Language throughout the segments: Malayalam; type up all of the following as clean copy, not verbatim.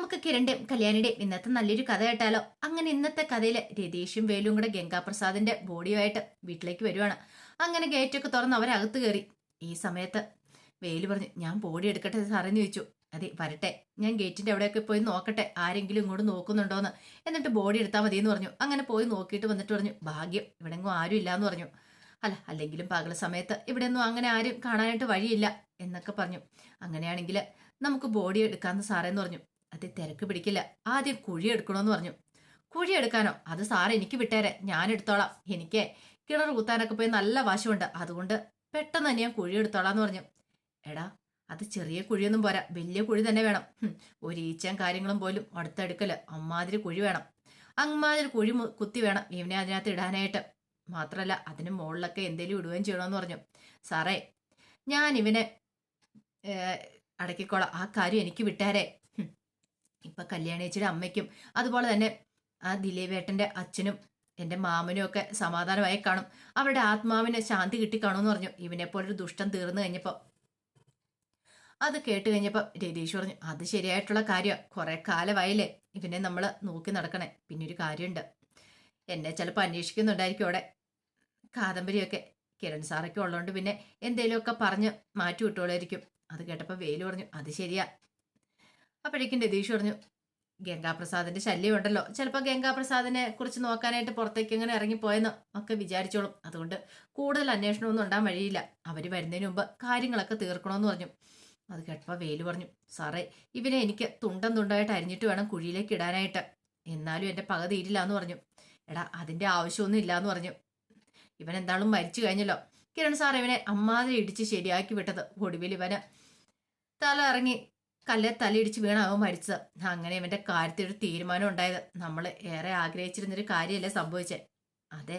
നമുക്ക് കിരണിന്റെയും കല്യാണിയുടെയും ഇന്നത്തെ നല്ലൊരു കഥ കേട്ടാലോ? അങ്ങനെ ഇന്നത്തെ കഥയില് രതീഷും വേലും കൂടെ ഗംഗാപ്രസാദിന്റെ ബോഡിയുമായിട്ട് വീട്ടിലേക്ക് വരുവാണ്. അങ്ങനെ ഗേറ്റൊക്കെ തുറന്ന് അവരകത്ത് കയറി. ഈ സമയത്ത് വേലു പറഞ്ഞു, ഞാൻ ബോഡി എടുക്കട്ടെ സാറേന്ന് ചോദിച്ചു. അതെ വരട്ടെ, ഞാൻ ഗേറ്റിന്റെ അവിടെയൊക്കെ പോയി നോക്കട്ടെ, ആരെങ്കിലും ഇങ്ങോട്ട് നോക്കുന്നുണ്ടോന്ന്, എന്നിട്ട് ബോഡി എടുത്താൽ മതിയെന്ന് പറഞ്ഞു. അങ്ങനെ പോയി നോക്കിയിട്ട് വന്നിട്ട് പറഞ്ഞു, ഭാഗ്യം ഇവിടെ എങ്ങും ആരും ഇല്ലാന്ന് പറഞ്ഞു. അല്ലെങ്കിലും പകൽ സമയത്ത് ഇവിടെ ഒന്നും അങ്ങനെ ആരും കാണാനായിട്ട് വഴിയില്ല എന്നൊക്കെ പറഞ്ഞു. അങ്ങനെയാണെങ്കിൽ നമുക്ക് ബോഡി എടുക്കാമെന്ന് സാറേന്ന് പറഞ്ഞു. അത് തിരക്ക് പിടിക്കില്ല, ആദ്യം കുഴി എടുക്കണമെന്ന് പറഞ്ഞു. കുഴി എടുക്കാനോ? അത് സാറ് എനിക്ക് വിട്ടേരെ, ഞാൻ എടുത്തോളാം. എനിക്ക് കിണർ കുത്താനൊക്കെ പോയി നല്ല വശമുണ്ട്, അതുകൊണ്ട് പെട്ടെന്ന് തന്നെ ഞാൻ കുഴി എടുത്തോളാന്ന് പറഞ്ഞു. എടാ, അത് ചെറിയ കുഴിയൊന്നും പോരാ, വലിയ കുഴി തന്നെ വേണം. ഒരു ഈച്ചയും കാര്യങ്ങളും പോലും അടുത്തെടുക്കല്, അമ്മാതിരി കുഴി വേണം. അമ്മാതിരി കുഴി കുത്തി വേണം ഇവനെ അതിനകത്ത് ഇടാനായിട്ട്. മാത്രല്ല അതിന് മുകളിലൊക്കെ എന്തേലും ഇടുകയും ചെയ്യണമെന്ന് പറഞ്ഞു. സാറേ, ഞാൻ ഇവനെ അടക്കിക്കോളാം, ആ കാര്യം എനിക്ക് വിട്ടാരേ. ഇപ്പൊ കല്യാണിയച്ചിയുടെ അമ്മയ്ക്കും അതുപോലെ തന്നെ ആ ദിലീപേട്ടന്റെ അച്ഛനും എന്റെ മാമനും ഒക്കെ സമാധാനമായി കാണും, അവരുടെ ആത്മാവിന് ശാന്തി കിട്ടിക്കാണുമെന്ന് പറഞ്ഞു. ഇവനെ പോലൊരു ദുഷ്ടം തീർന്നു കഴിഞ്ഞപ്പോ അത് കേട്ട് കഴിഞ്ഞപ്പോ രതീഷ് പറഞ്ഞു, അത് ശരിയായിട്ടുള്ള കാര്യം, കുറെ കാലമായില്ലേ ഇവനെ നമ്മൾ നോക്കി നടക്കണേ. പിന്നെ ഒരു കാര്യമുണ്ട്, എന്നെ ചിലപ്പോൾ അന്വേഷിക്കുന്നുണ്ടായിരിക്കും അവിടെ, കാദംബരിയൊക്കെ കിരൺ സാറൊക്കെ ഉള്ളതുകൊണ്ട് പിന്നെ എന്തേലുമൊക്കെ പറഞ്ഞ് മാറ്റി വിട്ടോളായിരിക്കും. അത് കേട്ടപ്പോൾ വേലു പറഞ്ഞു, അത് ശരിയാ. അപ്പോഴേക്കും രതീഷ് പറഞ്ഞു, ഗംഗാപ്രസാദിന്റെ ശല്യം ഉണ്ടല്ലോ, ചിലപ്പോൾ ഗംഗാപ്രസാദിനെ കുറിച്ച് നോക്കാനായിട്ട് പുറത്തേക്ക് ഇങ്ങനെ ഇറങ്ങിപ്പോയെന്ന് ഒക്കെ വിചാരിച്ചോളും. അതുകൊണ്ട് കൂടുതൽ അന്വേഷണമൊന്നും ഉണ്ടാകാൻ വഴിയില്ല, അവര് വരുന്നതിന് മുമ്പ് കാര്യങ്ങളൊക്കെ തീർക്കണമെന്ന് പറഞ്ഞു. അത് കേട്ടപ്പോൾ വേലു പറഞ്ഞു, സാറേ ഇവനെ എനിക്ക് തുണ്ടം തുണ്ടായിട്ട് അരിഞ്ഞിട്ട് വേണം കുഴിയിലേക്ക് ഇടാനായിട്ട്, എന്നാലും എൻ്റെ പക തീരില്ല എന്ന് പറഞ്ഞു. എടാ, അതിന്റെ ആവശ്യമൊന്നും ഇല്ല എന്ന് പറഞ്ഞു. ഇവൻ എന്താളും മരിച്ചു കഴിഞ്ഞല്ലോ. കിരൺ സാർ ഇവനെ അമ്മാതിരി ഇടിച്ച് ശരിയാക്കി വിട്ടത്, ഒടുവിൽ ഇവന് തല ഇറങ്ങി കല്ലെ തലയിടിച്ച് വീണാവും മരിച്ചത്. അങ്ങനെ ഇവന്റെ കാര്യത്തിൽ ഒരു തീരുമാനം ഉണ്ടായത്. നമ്മൾ ഏറെ ആഗ്രഹിച്ചിരുന്നൊരു കാര്യമല്ലേ സംഭവിച്ചേ? അതെ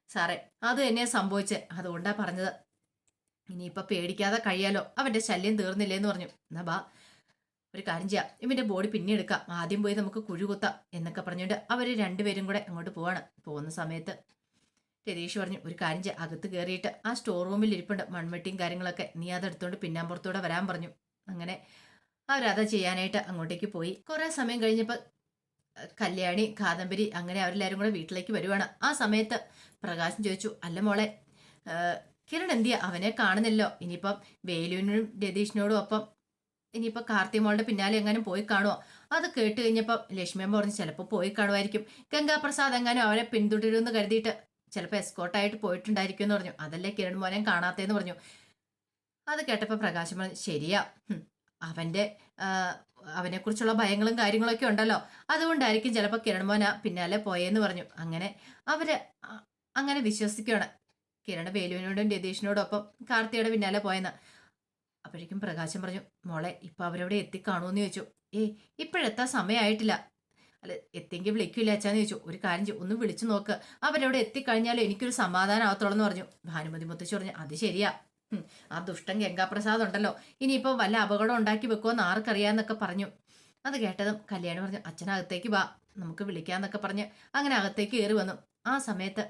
സാറേ, അത് തന്നെയാ സംഭവിച്ചേ, അതുകൊണ്ടാ പറഞ്ഞത്. ഇനിയിപ്പൊ പേടിക്കാതെ കഴിയാലോ, അവന്റെ ശല്യം തീർന്നില്ലേന്ന് പറഞ്ഞു. എന്നാ ബാ, ഒരു കാര്യം ചെയ്യാം, ഇവന്റെ ബോഡി പിന്നെ എടുക്കാം, ആദ്യം പോയി നമുക്ക് കുഴി കുത്താം എന്നൊക്കെ പറഞ്ഞുകൊണ്ട് അവര് രണ്ടുപേരും കൂടെ അങ്ങോട്ട് പോവാണ്. പോകുന്ന സമയത്ത് രതീഷ് പറഞ്ഞു, ഒരു കാര്യം ചെയ്യാം, അകത്ത് കയറിയിട്ട് ആ സ്റ്റോർ റൂമിൽ ഇരിപ്പുണ്ട് മൺവെട്ടിയും കാര്യങ്ങളൊക്കെ, നീ അതെടുത്തോണ്ട് പിന്നാമ്പുറത്തൂടെ വരാൻ പറഞ്ഞു. അങ്ങനെ അവരത് ചെയ്യാനായിട്ട് അങ്ങോട്ടേക്ക് പോയി. കുറെ സമയം കഴിഞ്ഞപ്പോ കല്യാണി, കാദംബരി അങ്ങനെ അവരെല്ലാരും കൂടെ വീട്ടിലേക്ക് വരുവാണ്. ആ സമയത്ത് പ്രകാശൻ ചോദിച്ചു, അല്ല മോളെ, കിരൺ എന്തിയാ, അവനെ കാണുന്നില്ലോ? ഇനിയിപ്പം വേലുവിനും രതീഷിനോടും ഒപ്പം ഇനിയിപ്പോ കാർത്തിമോളുടെ പിന്നാലെ എങ്ങാനും പോയി കാണുമോ? അത് കേട്ട് കഴിഞ്ഞപ്പം ലക്ഷ്മിയമ്മ പറഞ്ഞു, ചിലപ്പോൾ പോയി കാണുമായിരിക്കും, ഗംഗാപ്രസാദ് എങ്ങാനും അവരെ പിന്തുടരുമെന്ന് കരുതിയിട്ട് ചിലപ്പോൾ എസ്കോർട്ടായിട്ട് പോയിട്ടുണ്ടായിരിക്കും എന്ന് പറഞ്ഞു. അതല്ലേ കിരൺ മോനെ കാണാത്തേന്ന് പറഞ്ഞു. അത് കേട്ടപ്പോൾ പ്രകാശം പറഞ്ഞു, ശരിയാ, അവന്റെ അവനെക്കുറിച്ചുള്ള ഭയങ്ങളും കാര്യങ്ങളൊക്കെ ഉണ്ടല്ലോ, അതുകൊണ്ടായിരിക്കും ചിലപ്പോൾ കിരൺ മോന പിന്നാലെ പോയെന്ന് പറഞ്ഞു. അങ്ങനെ അവര് അങ്ങനെ വിശ്വസിക്കുകയാണ്, കിരൺ വേലുവിനോടും രതീഷിനോടും ഒപ്പം കാർത്തിയുടെ പിന്നാലെ പോയെന്ന്. അപ്പോഴേക്കും പ്രകാശം പറഞ്ഞു, മോളെ ഇപ്പൊ അവരവിടെ എത്തിക്കാണോന്ന് ചോദിച്ചു. ഇപ്പോഴെത്താൻ സമയമായിട്ടില്ല. അല്ല, എത്തിയെങ്കിൽ വിളിക്കില്ല അച്ഛാന്ന് ചോദിച്ചു. ഒരു കാര്യം ചെയ്യും, ഒന്ന് വിളിച്ചു നോക്ക്, അവരവിടെ എത്തിക്കഴിഞ്ഞാലും എനിക്കൊരു സമാധാനം ആവത്തോളെന്ന് പറഞ്ഞു. ഭാനുമതി മുത്തശ്ശി പറഞ്ഞു, അത് ശരിയാ, ആ ദുഷ്ടൻ ഗംഗാപ്രസാദ് ഉണ്ടല്ലോ, ഇനിയിപ്പോ വല്ല അപകടം ഉണ്ടാക്കി വെക്കുമെന്ന് ആർക്കറിയാന്നൊക്കെ പറഞ്ഞു. അത് കേട്ടതും കല്യാണി പറഞ്ഞു, അച്ഛനകത്തേക്ക് വാ, നമുക്ക് വിളിക്കാന്നൊക്കെ പറഞ്ഞ് അങ്ങനെ അകത്തേക്ക് കയറി വന്നു. ആ സമയത്ത്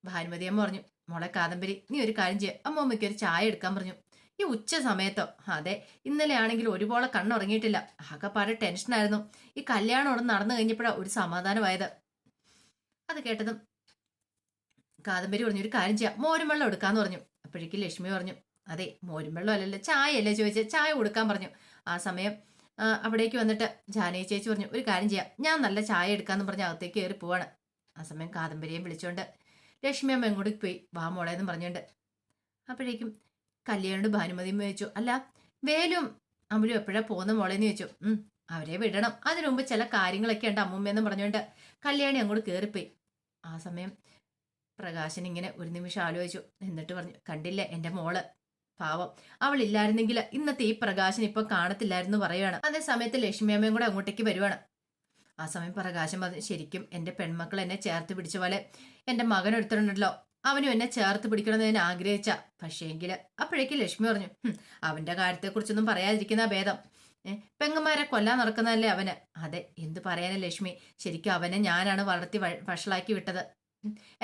ഭാനുമതി അമ്മ പറഞ്ഞു, മോളെ കാദംബരി, നീ ഒരു കാര്യം ചെയ്യുക, അമ്മമ്മയ്ക്ക് ഒരു ചായ എടുക്കാൻ പറഞ്ഞു. ഈ ഉച്ച സമയത്തോ? അതെ, ഇന്നലെ ആണെങ്കിൽ ഒരുപോലെ കണ്ണുറങ്ങിയിട്ടില്ല, ആകെപ്പാടെ ടെൻഷനായിരുന്നു. ഈ കല്യാണം അവിടെ നടന്നു കഴിഞ്ഞപ്പോഴാണ് ഒരു സമാധാനമായത്. അത് കേട്ടതും കാദംബരി പറഞ്ഞു, ഒരു കാര്യം ചെയ്യാം, മോരും വെള്ളം എടുക്കാന്ന് പറഞ്ഞു. അപ്പോഴേക്കും ലക്ഷ്മി പറഞ്ഞു, അതെ മോരും വെള്ളം അല്ലല്ലോ, ചായ അല്ലേ ചോദിച്ചത്, ചായ കൊടുക്കാൻ പറഞ്ഞു. ആ സമയം അവിടേക്ക് വന്നിട്ട് ജാനകി ചേച്ചി പറഞ്ഞു, ഒരു കാര്യം ചെയ്യാം, ഞാൻ നല്ല ചായ എടുക്കാന്ന് പറഞ്ഞ് അകത്തേക്ക് കയറി പോവാണ്. ആ സമയം കാദംബരിയെ വിളിച്ചോണ്ട് ലക്ഷ്മി അമ്മ എങ്ങോട്ട് പോയി, വാ മോളേന്ന് പറഞ്ഞോണ്ട്. അപ്പോഴേക്കും കല്യാണോട് ഭാനുമതിയും ചോദിച്ചു, അല്ല വേലും അമ്മലും എപ്പോഴാ പോകുന്ന മോളേന്ന് ചോദിച്ചു. അവരെ വിടണം, അതിനു മുമ്പ് ചില കാര്യങ്ങളൊക്കെ ഉണ്ട് അമ്മൂമ്മയെന്ന് പറഞ്ഞുകൊണ്ട് കല്യാണി അങ്ങോട്ട് കയറിപ്പോയി. ആ സമയം പ്രകാശൻ ഇങ്ങനെ ഒരു നിമിഷം ആലോചിച്ചു, എന്നിട്ട് പറഞ്ഞു, കണ്ടില്ലേ എൻ്റെ മോള്, പാവം, അവൾ ഇല്ലായിരുന്നെങ്കിൽ ഇന്നത്തെ ഈ പ്രകാശൻ ഇപ്പൊ കാണത്തില്ലായിരുന്നു പറയുവാണ്. അതേ സമയത്ത് ലക്ഷ്മി അമ്മയും കൂടെ അങ്ങോട്ടേക്ക് വരുവാണ്. ആ സമയം പ്രകാശം പറഞ്ഞു, ശരിക്കും എൻ്റെ പെൺമക്കൾ എന്നെ ചേർത്ത് പിടിച്ച പോലെ എൻ്റെ മകൻ എടുത്തിട്ടുണ്ടല്ലോ, അവനും എന്നെ ചേർത്ത് പിടിക്കണമെന്ന് ഞാൻ ആഗ്രഹിച്ച. പക്ഷേങ്കില് അപ്പോഴേക്കും ലക്ഷ്മി പറഞ്ഞു, അവന്റെ കാര്യത്തെക്കുറിച്ചൊന്നും പറയാതിരിക്കുന്ന ഭേദം, പെങ്ങന്മാരെ കൊല്ലാൻ നടക്കുന്നതല്ലേ അവന്. അതെ, എന്ത് പറയാനാ ലക്ഷ്മി, ശരിക്കും അവനെ ഞാനാണ് വളർത്തി വഷളാക്കി വിട്ടത്.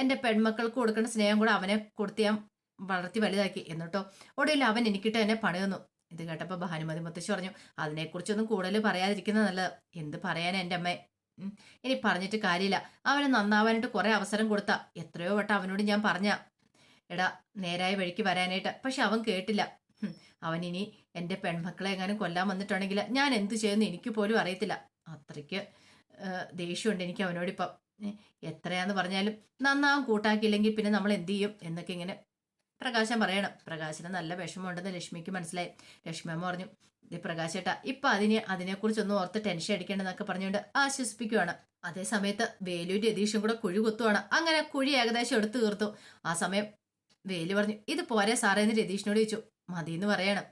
എൻ്റെ പെൺമക്കൾക്ക് കൊടുക്കേണ്ട സ്നേഹം കൂടെ അവനെ കൊടുത്ത് ഞാൻ വളർത്തി വലുതാക്കി, എന്നിട്ടോ ഒടുവിൽ അവൻ എനിക്കിട്ട് എന്നെ പണിയുന്നു. ഇത് കേട്ടപ്പോൾ ഭാനുമതി മുത്തശ്ശി പറഞ്ഞു, അതിനെക്കുറിച്ചൊന്നും കൂടുതൽ പറയാതിരിക്കുന്നത് നല്ലത്. എന്ത് പറയാനാ എൻ്റെ അമ്മേ. ഇനി പറഞ്ഞിട്ട് കാര്യമില്ല. അവന് നന്നാവാനായിട്ട് കുറെ അവസരം കൊടുത്ത എത്രയോ വട്ടം അവനോട് ഞാൻ പറഞ്ഞ എടാ നേരായ വഴിക്ക് വരാനായിട്ട്. പക്ഷെ അവൻ കേട്ടില്ല. അവൻ ഇനി എൻ്റെ പെൺമക്കളെ എങ്ങാനും കൊല്ലാൻ വന്നിട്ടുണ്ടെങ്കിൽ ഞാൻ എന്ത് ചെയ്യുമെന്ന് എനിക്ക് പോലും അറിയത്തില്ല. അത്രയ്ക്ക് ദേഷ്യമുണ്ട് എനിക്ക് അവനോടിപ്പം. എത്രയാന്ന് പറഞ്ഞാലും നന്നാവും കൂട്ടാക്കിയില്ലെങ്കിൽ പിന്നെ നമ്മൾ എന്ത് ചെയ്യും എന്നൊക്കെ ഇങ്ങനെ പ്രകാശം പറയണം. പ്രകാശിന് നല്ല വിഷമമുണ്ടെന്ന് ലക്ഷ്മിക്ക് മനസ്സിലായി. ലക്ഷ്മി അമ്മ പറഞ്ഞു, ഇത് പ്രകാശേട്ടാ ഇപ്പൊ അതിനെക്കുറിച്ചൊന്നും ഓർത്ത് ടെൻഷൻ അടിക്കേണ്ടെന്നൊക്കെ പറഞ്ഞുകൊണ്ട് ആശ്വസിപ്പിക്കുവാണ്. അതേ സമയത്ത് വേലു രതീഷും കൂടെ കുഴി കുത്തുവാണ്. അങ്ങനെ കുഴി ഏകദേശം എടുത്തു തീർത്തു. ആ സമയം വേലു പറഞ്ഞു, ഇത് പോരെ സാറേ എന്ന് രതീഷിനോട് ചോദിച്ചു. മതിയെന്ന് പറയണം.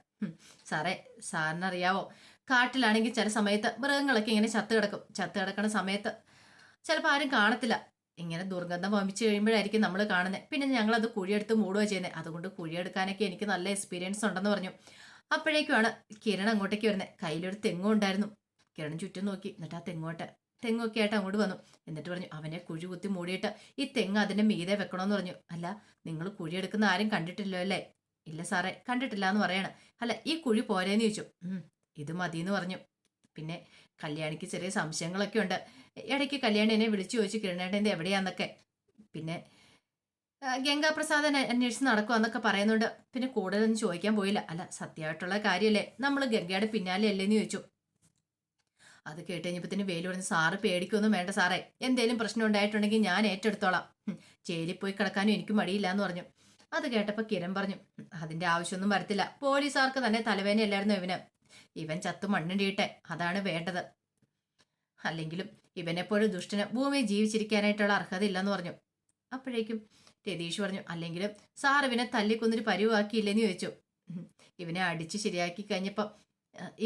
സാറേ സാറിനറിയാവോ, കാട്ടിലാണെങ്കിൽ ചില സമയത്ത് മൃഗങ്ങളൊക്കെ ഇങ്ങനെ ചത്ത് കിടക്കണ സമയത്ത് ചിലപ്പോൾ ആരും കാണത്തില്ല. ഇങ്ങനെ ദുർഗന്ധം വമിച്ചു കഴിയുമ്പോഴായിരിക്കും നമ്മൾ കാണുന്നത്. പിന്നെ ഞങ്ങളത് കുഴിയെടുത്ത് മൂടുക ചെയ്യുന്നത്. അതുകൊണ്ട് കുഴിയെടുക്കാനൊക്കെ എനിക്ക് നല്ല എക്സ്പീരിയൻസ് ഉണ്ടെന്ന് പറഞ്ഞു. അപ്പോഴേക്കുമാണ് കിരൺ അങ്ങോട്ടേക്ക് വരുന്നത്. കയ്യിലൊരു തെങ്ങും ഉണ്ടായിരുന്നു. കിരൺ ചുറ്റും നോക്കി. എന്നിട്ട് ആ തെങ്ങൊക്കെ ആയിട്ട് അങ്ങോട്ട് വന്നു. എന്നിട്ട് പറഞ്ഞു, അവനെ കുഴി കുത്തി മൂടിയിട്ട് ഈ തെങ്ങ് അതിന്റെ മീതെ വെക്കണമെന്ന് പറഞ്ഞു. അല്ല, നിങ്ങൾ കുഴിയെടുക്കുന്ന ആരും കണ്ടിട്ടില്ലോ അല്ലേ? ഇല്ല സാറേ, കണ്ടിട്ടില്ല എന്ന് പറയണ. അല്ല, ഈ കുഴി പോരേന്ന് ചോദിച്ചു. ഇത് മതിയെന്ന് പറഞ്ഞു. പിന്നെ കല്യാണിക്ക് ചെറിയ സംശയങ്ങളൊക്കെ ഉണ്ട്. ഇടയ്ക്ക് കല്യാണി എന്നെ വിളിച്ചു ചോദിച്ചു കിരണേട്ടൻ്റെ എവിടെയാന്നൊക്കെ. പിന്നെ ഗംഗാപ്രസാദൻ അന്വേഷിച്ച് നടക്കുമെന്നൊക്കെ പറയുന്നുണ്ട്. പിന്നെ കൂടുതലൊന്നും ചോദിക്കാൻ പോയില്ല. അല്ല, സത്യമായിട്ടുള്ള കാര്യമല്ലേ, നമ്മൾ ഗംഗയുടെ പിന്നാലെ അല്ലേന്ന് ചോദിച്ചു. അത് കേട്ട് കഴിഞ്ഞപ്പത്തിന് വേലു പറഞ്ഞു, സാറ് പേടിക്കൊന്നും വേണ്ട സാറേ, എന്തേലും പ്രശ്നം ഉണ്ടായിട്ടുണ്ടെങ്കിൽ ഞാൻ ഏറ്റെടുത്തോളാം. ജയിലിൽ പോയി കിടക്കാനും എനിക്ക് മടിയില്ല എന്ന് പറഞ്ഞു. അത് കേട്ടപ്പോൾ കിരൺ പറഞ്ഞു, അതിന്റെ ആവശ്യമൊന്നും വരത്തില്ല. പോലീസുകാർക്ക് തന്നെ തലവേനയല്ലായിരുന്നു ഇവൻ ചത്തു മണ്ണിടിയിട്ടെ, അതാണ് വേണ്ടത്. അല്ലെങ്കിലും ഇവനെപ്പോഴും ദുഷ്ടന് ഭൂമിയിൽ ജീവിച്ചിരിക്കാനായിട്ടുള്ള അർഹത ഇല്ലെന്ന് പറഞ്ഞു. അപ്പോഴേക്കും രതീഷ് പറഞ്ഞു, അല്ലെങ്കിലും സാർ ഇവനെ തല്ലിക്കൊന്നിട്ട് പരിവാക്കിയില്ലെന്ന് ചോദിച്ചു. ഇവനെ അടിച്ച് ശരിയാക്കി കഴിഞ്ഞപ്പോൾ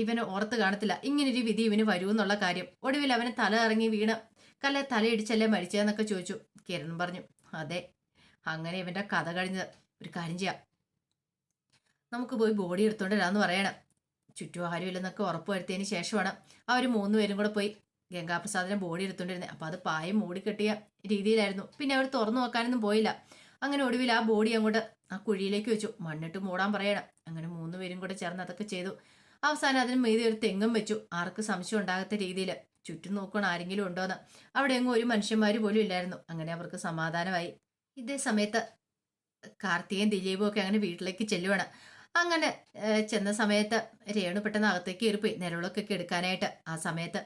ഇവന് ഓർത്ത് കാണത്തില്ല ഇങ്ങനൊരു വിധി ഇവന് വരുമെന്നുള്ള കാര്യം. ഒടുവിൽ അവന് തല ഇറങ്ങി വീണ് തലയിടിച്ചല്ലേ മരിച്ചതെന്നൊക്കെ ചോദിച്ചു. കിരൺ പറഞ്ഞു, അതെ, അങ്ങനെ ഇവന്റെ കഥ കഴിഞ്ഞത്. ഒരു കാര്യം ചെയ്യാം, നമുക്ക് പോയി ബോഡി എടുത്തോണ്ട് വരാമെന്ന് പറയണം. ചുറ്റും ആരുമില്ലെന്നൊക്കെ ഉറപ്പുവരുത്തിയതിന് ശേഷമാണ് അവർ 3 പേരും കൂടെ പോയി ഗംഗാപ്രസാദിനെ ബോഡി എടുത്തോണ്ടിരുന്നത്. അപ്പൊ അത് പായം മൂടിക്കെട്ടിയ രീതിയിലായിരുന്നു. പിന്നെ അവർ തുറന്നു നോക്കാനൊന്നും പോയില്ല. അങ്ങനെ ഒടുവിൽ ആ ബോഡി അങ്ങോട്ട് ആ കുഴിയിലേക്ക് വെച്ചു. മണ്ണിട്ട് മൂടാൻ പറയണം. അങ്ങനെ 3 പേരും കൂടെ ചേർന്ന് അതൊക്കെ ചെയ്തു. അവസാനം അതിന് മീതെ ഒരു തെങ്ങും വെച്ചു. ആർക്ക് സംശയം ഉണ്ടാകാത്ത രീതിയിൽ. ചുറ്റും നോക്കണം ആരെങ്കിലും ഉണ്ടോന്ന്. അവിടെ എങ്ങും ഒരു മനുഷ്യന്മാര് പോലും ഇല്ലായിരുന്നു. അങ്ങനെ അവർക്ക് സമാധാനമായി. ഇതേ സമയത്ത് കാർത്തികയും ദിലീപും ഒക്കെ അങ്ങനെ വീട്ടിലേക്ക് ചെല്ലുവാണ്. അങ്ങനെ ചെന്ന സമയത്ത് രേണു പെട്ടെന്ന് അകത്തേക്ക് കയറിപ്പോയി നിലവിളക്കൊക്കെ എടുക്കാനായിട്ട്. ആ സമയത്ത്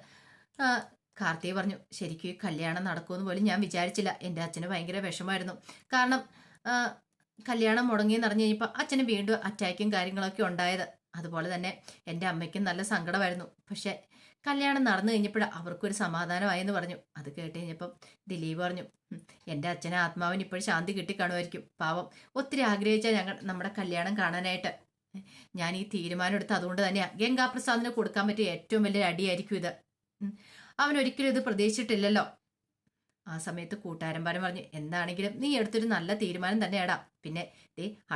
കാർത്തിക പറഞ്ഞു, ശരിക്കും കല്യാണം നടക്കുമെന്ന് പോലും ഞാൻ വിചാരിച്ചില്ല. എൻ്റെ അച്ഛന് ഭയങ്കര വിഷമമായിരുന്നു. കാരണം കല്യാണം മുടങ്ങിയെന്ന് അറിഞ്ഞു കഴിഞ്ഞപ്പോൾ അച്ഛന് വീണ്ടും അറ്റാക്കും കാര്യങ്ങളൊക്കെ ഉണ്ടായത്. അതുപോലെ തന്നെ എൻ്റെ അമ്മയ്ക്കും നല്ല സങ്കടമായിരുന്നു. പക്ഷെ കല്യാണം നടന്നു കഴിഞ്ഞപ്പോഴാണ് അവർക്കൊരു സമാധാനമായെന്ന് പറഞ്ഞു. അത് കേട്ട് കഴിഞ്ഞപ്പം ദിലീപ് പറഞ്ഞു, എൻ്റെ അച്ഛനെ ആത്മാവിന് ഇപ്പോഴും ശാന്തി കിട്ടിക്കാണുമായിരിക്കും. പാവം ഒത്തിരി ആഗ്രഹിച്ചാൽ നമ്മുടെ കല്യാണം കാണാനായിട്ട്. ഞാൻ ഈ തീരുമാനം എടുത്ത് അതുകൊണ്ട് തന്നെയാണ്. ഗംഗാപ്രസാദിന് കൊടുക്കാൻ പറ്റിയ ഏറ്റവും വലിയ അടിയായിരിക്കും ഇത്. അവൻ ഒരിക്കലും ഇത് പ്രതീക്ഷിച്ചിട്ടില്ലല്ലോ. ആ സമയത്ത് കൂട്ടുകാരന്മാരും പറഞ്ഞു, എന്താണെങ്കിലും നീ എടുത്തൊരു നല്ല തീരുമാനം തന്നെയാടാ. പിന്നെ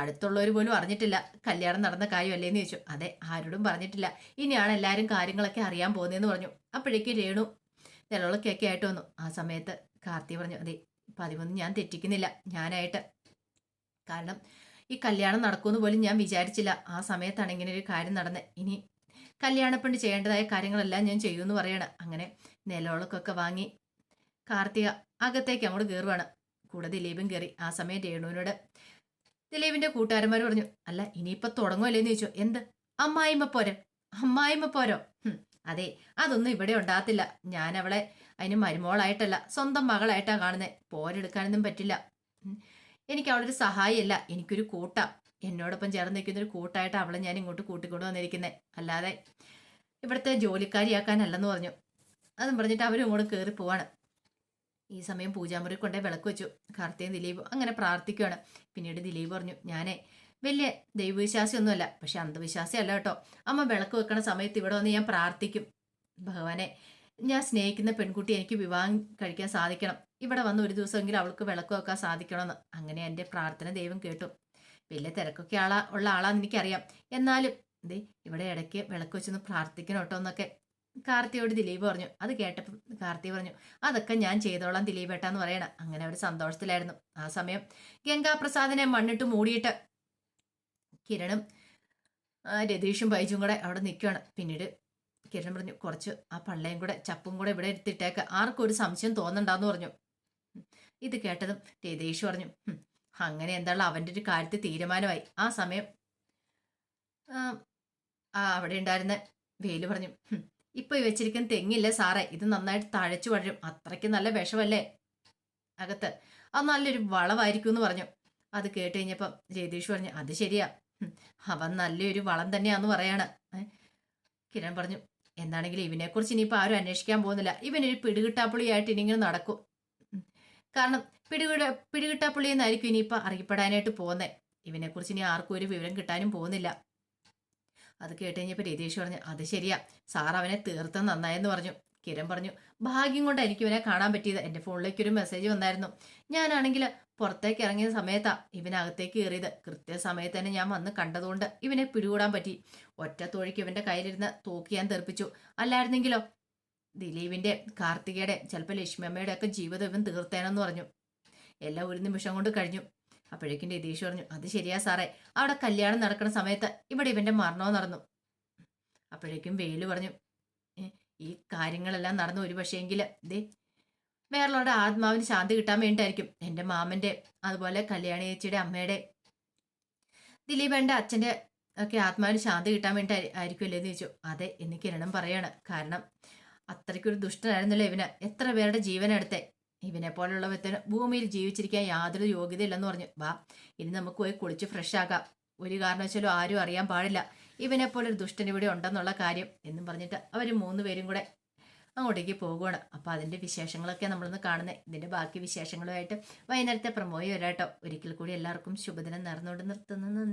അടുത്തുള്ളവർ പോലും അറിഞ്ഞിട്ടില്ല കല്യാണം നടന്ന കാര്യമല്ലേന്ന് ചോദിച്ചു. അതെ, ആരോടും പറഞ്ഞിട്ടില്ല. ഇനിയാണ് എല്ലാവരും കാര്യങ്ങളൊക്കെ അറിയാൻ പോകുന്നതെന്ന് പറഞ്ഞു. അപ്പോഴേക്കും രേണു നിലവിളക്കൊക്കെ ആയിട്ട് വന്നു. ആ സമയത്ത് കാർത്തി പറഞ്ഞു, അതെ, ഇപ്പം അതിമൊന്നും ഞാൻ തെറ്റിക്കുന്നില്ല ഞാനായിട്ട്. കാരണം ഈ കല്യാണം നടക്കുമെന്ന് പോലും ഞാൻ വിചാരിച്ചില്ല. ആ സമയത്താണ് ഇങ്ങനെ ഒരു കാര്യം നടന്നത്. ഇനി കല്യാണപ്പെണ്ണ് ചെയ്യേണ്ടതായ കാര്യങ്ങളെല്ലാം ഞാൻ ചെയ്യുമെന്ന് പറയണം. അങ്ങനെ നിലവിളക്കൊക്കെ വാങ്ങി കാർത്തിക അകത്തേക്ക് അങ്ങോട്ട് കയറുവാണ്. കൂടെ ദിലീപും കയറി. ആ സമയം രേണുവിനോട് ദിലീപിന്റെ കൂട്ടുകാരന്മാർ പറഞ്ഞു, അല്ല ഇനിയിപ്പൊ തുടങ്ങുമല്ലേന്ന് ചോദിച്ചു. എന്ത് അമ്മായിമ്മ പോരോ? അതെ, അതൊന്നും ഇവിടെ ഉണ്ടാകത്തില്ല. ഞാൻ അവളെ അതിന് മരുമോളായിട്ടല്ല സ്വന്തം മകളായിട്ടാണ് കാണുന്നത്. പോരെടുക്കാനൊന്നും പറ്റില്ല. എനിക്ക് അവളൊരു സഹായിയല്ല, എനിക്കൊരു കൂട്ടാ. എന്നോടൊപ്പം ചേർന്ന് നിൽക്കുന്നൊരു കൂട്ടായിട്ട് അവളെ ഞാൻ ഇങ്ങോട്ട് കൂട്ടിക്കൊണ്ടു വന്നിരിക്കുന്നത്, അല്ലാതെ ഇവിടുത്തെ ജോലിക്കാരിയാക്കാനല്ലെന്ന് പറഞ്ഞു. അതും പറഞ്ഞിട്ട് അവരും ഇങ്ങോട്ട് കയറി പോവാണ്. ഈ സമയം പൂജാമുറി കൊണ്ടേ വിളക്ക് വെച്ചു. കാർത്തിയും ദിലീപും അങ്ങനെ പ്രാർത്ഥിക്കുകയാണ്. പിന്നീട് ദിലീപ് പറഞ്ഞു, ഞാനേ വലിയ ദൈവവിശ്വാസി ഒന്നുമല്ല, പക്ഷെ അന്ധവിശ്വാസി അല്ല കേട്ടോ. അമ്മ വിളക്ക് വെക്കണ സമയത്ത് ഇവിടെ വന്ന് ഞാൻ പ്രാർത്ഥിക്കും, ഭഗവാനെ ഞാൻ സ്നേഹിക്കുന്ന പെൺകുട്ടി എനിക്ക് വിവാഹം കഴിക്കാൻ സാധിക്കണം, ഇവിടെ വന്ന് ഒരു ദിവസമെങ്കിലും അവൾക്ക് വിളക്ക് വെക്കാൻ സാധിക്കണമെന്ന്. അങ്ങനെ എൻ്റെ പ്രാർത്ഥന ദൈവം കേട്ടു. വലിയ തിരക്കൊക്കെ ഉള്ള ആളാന്ന് എനിക്കറിയാം, എന്നാലും ഇവിടെ ഇടയ്ക്ക് വിളക്ക് വെച്ചൊന്ന് പ്രാർത്ഥിക്കണം കേട്ടോ എന്നൊക്കെ കാർത്തിയോട് ദിലീപ് പറഞ്ഞു. അത് കേട്ടപ്പോൾ കാർത്തി പറഞ്ഞു, അതൊക്കെ ഞാൻ ചെയ്തോളാം ദിലീപേട്ടാന്ന് പറയണം. അങ്ങനെ അവർ സന്തോഷത്തിലായിരുന്നു. ആ സമയം ഗംഗാപ്രസാദിനെ മണ്ണിട്ട് മൂടിയിട്ട് കിരണും രതീഷും ബൈജും കൂടെ അവിടെ നിൽക്കുകയാണ്. പിന്നീട് കിരൺ പറഞ്ഞു, കുറച്ച് ആ പള്ളയും കൂടെ ചപ്പും കൂടെ ഇവിടെ എടുത്തിട്ടേക്ക്, ആർക്കും ഒരു സംശയം തോന്നണ്ടാന്ന് പറഞ്ഞു. ഇത് കേട്ടതും രതീഷ് പറഞ്ഞു, അങ്ങനെ എന്തായാലും അവൻ്റെ ഒരു കാര്യത്തിൽ തീരുമാനമായി. ആ സമയം അവിടെ ഉണ്ടായിരുന്ന വേലു പറഞ്ഞു, ഇപ്പൊ ഈ വെച്ചിരിക്കുന്ന തെങ്ങില്ലേ സാറേ, ഇത് നന്നായിട്ട് തഴച്ചു വളരും, അത്രയ്ക്ക് നല്ല വിഷമല്ലേ അകത്ത്, അത് നല്ലൊരു വളമായിരിക്കും എന്ന് പറഞ്ഞു. അത് കേട്ട് കഴിഞ്ഞപ്പം രതീഷ് പറഞ്ഞു, അത് ശരിയാ, അവൻ നല്ലൊരു വളം തന്നെയാന്ന് പറയാണ്. കിരൺ പറഞ്ഞു, എന്താണെങ്കിലും ഇവനെക്കുറിച്ച് ഇനിയിപ്പോൾ ആരും അന്വേഷിക്കാൻ പോകുന്നില്ല, ഇവനൊരു പിടികിട്ടാപ്പുള്ളിയായിട്ട് ഇനിങ്ങനെ നടക്കും. കാരണം പിടികിട്ടാപ്പുള്ളി എന്നായിരിക്കും ഇനിയിപ്പോൾ അറിയപ്പെടാനായിട്ട് പോകുന്നത്. ഇവനെക്കുറിച്ച് ഇനി ആർക്കും ഒരു വിവരം കിട്ടാനും പോകുന്നില്ല. അത് കേട്ട് കഴിഞ്ഞപ്പോൾ രതീഷ് പറഞ്ഞു, അത് ശരിയാ സാർ, അവനെ തീർത്തും നന്നായെന്ന് പറഞ്ഞു. കിരൺ പറഞ്ഞു, ഭാഗ്യം കൊണ്ടായിരിക്കും ഇവനെ കാണാൻ പറ്റിയത്. എൻ്റെ ഫോണിലേക്ക് ഒരു മെസ്സേജ് വന്നായിരുന്നു. ഞാനാണെങ്കിൽ പുറത്തേക്ക് ഇറങ്ങിയ സമയത്താ ഇവനകത്തേക്ക് കയറിയത്. കൃത്യസമയത്ത് തന്നെ ഞാൻ വന്ന് കണ്ടതുകൊണ്ട് ഇവനെ പിടികൂടാൻ പറ്റി. ഒറ്റ തോഴിക്ക് ഇവൻ്റെ കയ്യിലിരുന്ന് തോക്കി ഞാൻ തെറിപ്പിച്ചു. അല്ലായിരുന്നെങ്കിലോ ദിലീപിൻ്റെ, കാർത്തികയുടെ, ചിലപ്പോൾ ലക്ഷ്മി അമ്മയുടെ ഒക്കെ ജീവിതം ഇവൻ തീർത്തേനെന്ന് പറഞ്ഞു. എല്ലാം ഒരു നിമിഷം കൊണ്ട് കഴിഞ്ഞു. അപ്പോഴേക്കും രതീഷ് പറഞ്ഞു, അത് ശരിയാ സാറേ, അവിടെ കല്യാണം നടക്കുന്ന സമയത്ത് ഇവിടെ ഇവൻ്റെ മരണവും നടന്നു. അപ്പോഴേക്കും വേലു പറഞ്ഞു, ഈ കാര്യങ്ങളെല്ലാം നടന്നു ഒരു പക്ഷേങ്കിൽ ദേ വേറെയുള്ളവരുടെ ആത്മാവിന് ശാന്തി കിട്ടാൻ വേണ്ടിയിട്ടായിരിക്കും. എൻ്റെ മാമൻ്റെ, അതുപോലെ കല്യാണി ചേച്ചിയുടെ അമ്മയുടെ, ദിലീപേൻ്റെ അച്ഛൻ്റെ ഒക്കെ ആത്മാവിന് ശാന്തി കിട്ടാൻ വേണ്ടി ആയിരിക്കുമല്ലേ എന്ന് ചോദിച്ചു. അതെ എന്ന് കിരണം പറയാണ്. കാരണം അത്രയ്ക്കൊരു ദുഷ്ടനായിരുന്നല്ലോ ഇവന്, എത്ര പേരുടെ ജീവനെടുത്തെ. ഇവനെ പോലുള്ള വ്യക്തിന് ഭൂമിയിൽ ജീവിച്ചിരിക്കാൻ യാതൊരു യോഗ്യതയില്ലെന്ന് പറഞ്ഞു. വാ, ഇനി നമുക്ക് പോയി കുളിച്ച് ഫ്രഷ് ആക്കാം, ഒരു കാരണവശാലും ആരും അറിയാൻ പാടില്ല ഇവനെ പോലെ ഒരു ദുഷ്ടൻ ഇവിടെ ഉണ്ടെന്നുള്ള കാര്യം എന്നും പറഞ്ഞിട്ട് അവർ 3 പേരും കൂടെ അങ്ങോട്ടേക്ക് പോകുകയാണ്. അപ്പോൾ അതിൻ്റെ വിശേഷങ്ങളൊക്കെ നമ്മളൊന്ന് കാണുന്നത്. ഇതിൻ്റെ ബാക്കി വിശേഷങ്ങളുമായിട്ട് വൈകുന്നേരത്തെ പ്രമോയി വരാട്ടോ. ഒരിക്കൽ കൂടി എല്ലാവർക്കും ശുഭദിനം നേർന്നുകൊണ്ട് നിർത്തുന്നു.